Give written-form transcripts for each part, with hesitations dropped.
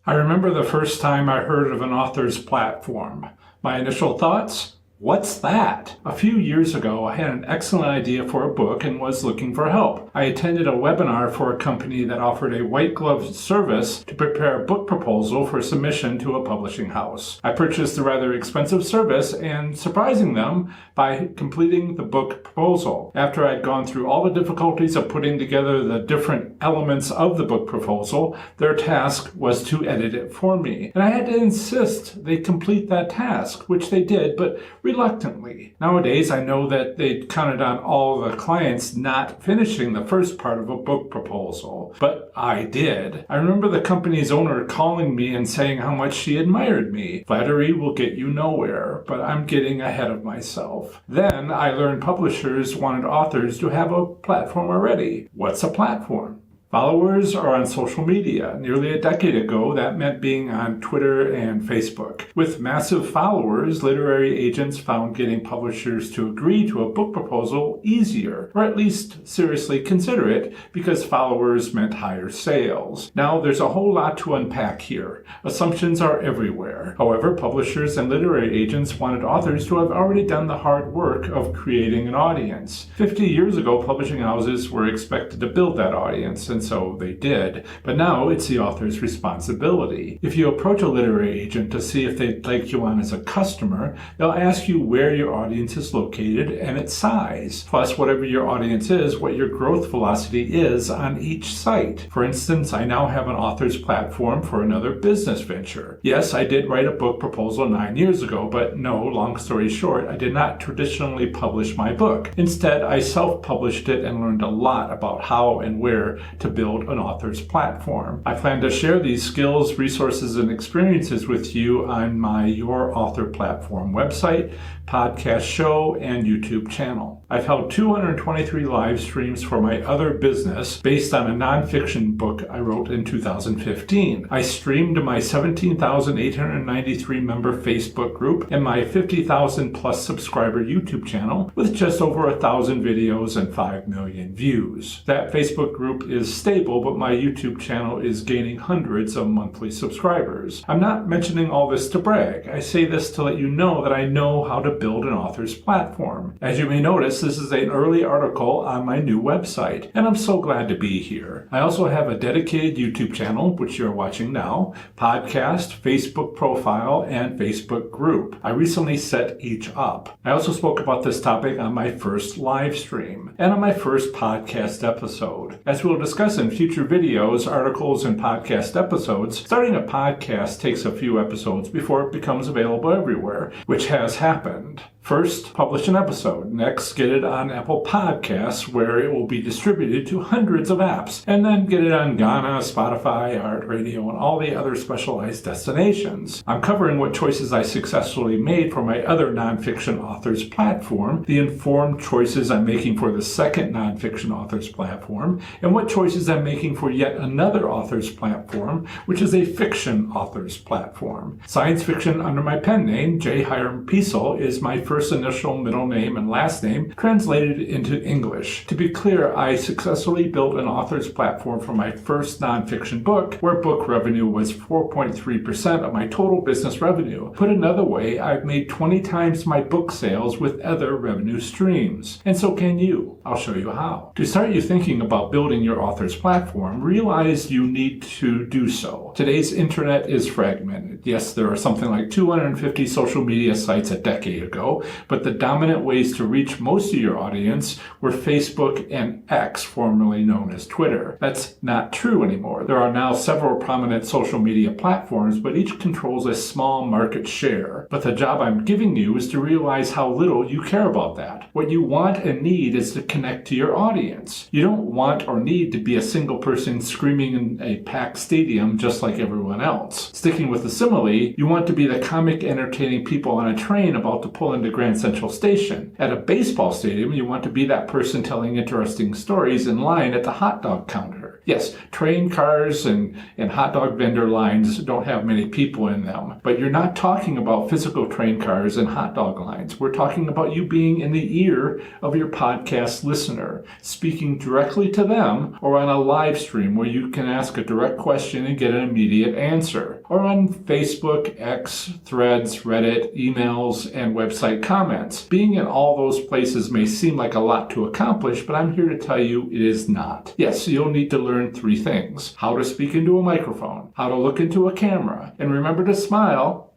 I remember the first time I heard of an author's platform. My initial thoughts? What's that? A few years ago, I had an excellent idea for a book and was looking for help. I attended a webinar for a company that offered a white glove service to prepare a book proposal for submission to a publishing house. I purchased the rather expensive service and surprising them by completing the book proposal. After I'd gone through all the difficulties of putting together the different elements of the book proposal, their task was to edit it for me. And I had to insist they complete that task, which they did, but reluctantly. Nowadays, I know that they counted on all the clients not finishing the first part of a book proposal, but I did. I remember the company's owner calling me and saying how much she admired me. Flattery will get you nowhere, but I'm getting ahead of myself. Then I learned publishers wanted authors to have a platform already. What's a platform? Followers are on social media. Nearly a decade ago, that meant being on Twitter and Facebook. With massive followers, literary agents found getting publishers to agree to a book proposal easier, or at least seriously consider it, because followers meant higher sales. Now, there's a whole lot to unpack here. Assumptions are everywhere. However, publishers and literary agents wanted authors to have already done the hard work of creating an audience. 50 years ago, publishing houses were expected to build that audience, and so they did. But now it's the author's responsibility. If you approach a literary agent to see if they'd take you on as a customer, they'll ask you where your audience is located and its size. Plus, whatever your audience is, what your growth velocity is on each site. For instance, I now have an author's platform for another business venture. Yes, I did write a book proposal 9 years ago, but no, long story short, I did not traditionally publish my book. Instead, I self-published it and learned a lot about how and where to build an author's platform. I plan to share these skills, resources, and experiences with you on my Your Author Platform website, podcast show, and YouTube channel. I've held 223 live streams for my other business based on a nonfiction book I wrote in 2015. I streamed my 17,893 member Facebook group and my 50,000 plus subscriber YouTube channel with just over 1,000 videos and 5 million views. That Facebook group is stable, but my YouTube channel is gaining hundreds of monthly subscribers. I'm not mentioning all this to brag. I say this to let you know that I know how to build an author's platform. As you may notice, this is an early article on my new website, and I'm so glad to be here. I also have a dedicated YouTube channel, which you're watching now, podcast, Facebook profile, and Facebook group. I recently set each up. I also spoke about this topic on my first live stream and on my first podcast episode. As we'll discuss in future videos, articles, and podcast episodes, starting a podcast takes a few episodes before it becomes available everywhere, which has happened. First, publish an episode. Next, get it on Apple Podcasts, where it will be distributed to hundreds of apps. And then get it on Ghana, Spotify, iHeartRadio, and all the other specialized destinations. I'm covering what choices I successfully made for my other nonfiction authors platform, the informed choices I'm making for the second nonfiction authors platform, and what choices I'm making for yet another authors platform, which is a fiction authors platform. Science fiction under my pen name, J. Hiram Piesel, is my first initial, middle name, and last name translated into English. To be clear, I successfully built an author's platform for my first nonfiction book, where book revenue was 4.3% of my total business revenue. Put another way, I've made 20 times my book sales with other revenue streams. And so can you. I'll show you how. To start you thinking about building your author's platform, realize you need to do so. Today's internet is fragmented. Yes, there are something like 250 social media sites a decade ago, but the dominant ways to reach most of your audience were Facebook and X, formerly known as Twitter. That's not true anymore. There are now several prominent social media platforms, but each controls a small market share. But the job I'm giving you is to realize how little you care about that. What you want and need is to connect to your audience. You don't want or need to be a single person screaming in a packed stadium just like everyone else. Sticking with the simile, you want to be the comic entertaining people on a train about to pull into Grand Central Station. At a baseball stadium, you want to be that person telling interesting stories in line at the hot dog counter. Yes, train cars and hot dog vendor lines don't have many people in them, but you're not talking about physical train cars and hot dog lines. We're talking about you being in the ear of your podcast listener, speaking directly to them, or on a live stream where you can ask a direct question and get an immediate answer, or on Facebook, X, Threads, Reddit, emails, and website comments. Being in all those places may seem like a lot to accomplish, but I'm here to tell you it is not. Yes, you'll need to learn 3 things: how to speak into a microphone, how to look into a camera, and remember to smile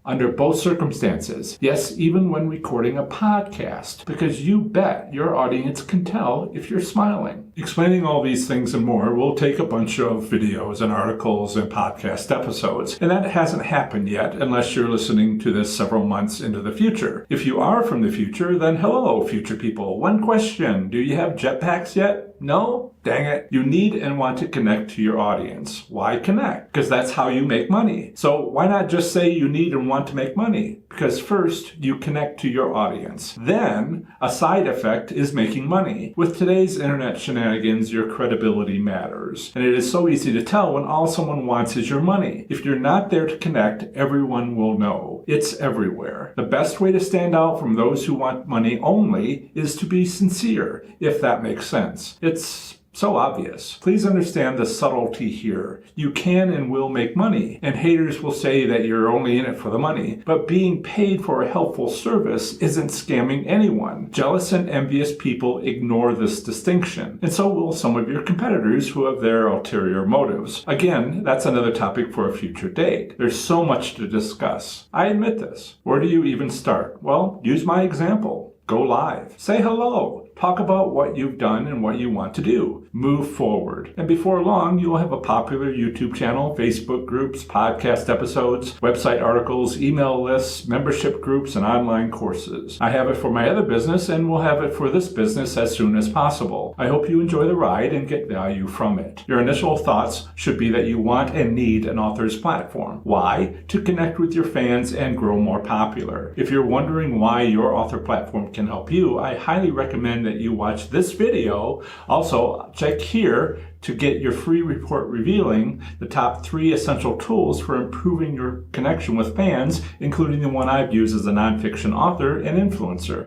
under both circumstances. Yes, even when recording a podcast, because you bet your audience can tell if you're smiling. Explaining all these things and more will take a bunch of videos and articles and podcast episodes, and that hasn't happened yet unless you're listening to this several months into the future. If you are from the future, then hello, future people. One question: do you have jetpacks yet? No? Dang it. You need and want to connect to your audience. Why connect? Because that's how you make money. So why not just say you need and want to make money? Because first, you connect to your audience. Then, a side effect is making money. With today's internet shenanigans, your credibility matters. And it is so easy to tell when all someone wants is your money. If you're not there to connect, everyone will know. It's everywhere. The best way to stand out from those who want money only is to be sincere, if that makes sense. It's so obvious. Please understand the subtlety here. You can and will make money, and haters will say that you're only in it for the money, but being paid for a helpful service isn't scamming anyone. Jealous and envious people ignore this distinction, and so will some of your competitors who have their ulterior motives. Again, that's another topic for a future date. There's so much to discuss. I admit this. Where do you even start? Well, use my example. Go live. Say hello. Talk about what you've done and what you want to do. Move forward. And before long, you'll have a popular YouTube channel, Facebook groups, podcast episodes, website articles, email lists, membership groups, and online courses. I have it for my other business, and we'll have it for this business as soon as possible. I hope you enjoy the ride and get value from it. Your initial thoughts should be that you want and need an author's platform. Why? To connect with your fans and grow more popular. If you're wondering why your author platform can help you, I highly recommend that you watch this video. Also, check here to get your free report revealing the top 3 essential tools for improving your connection with fans, including the one I've used as a nonfiction author and influencer.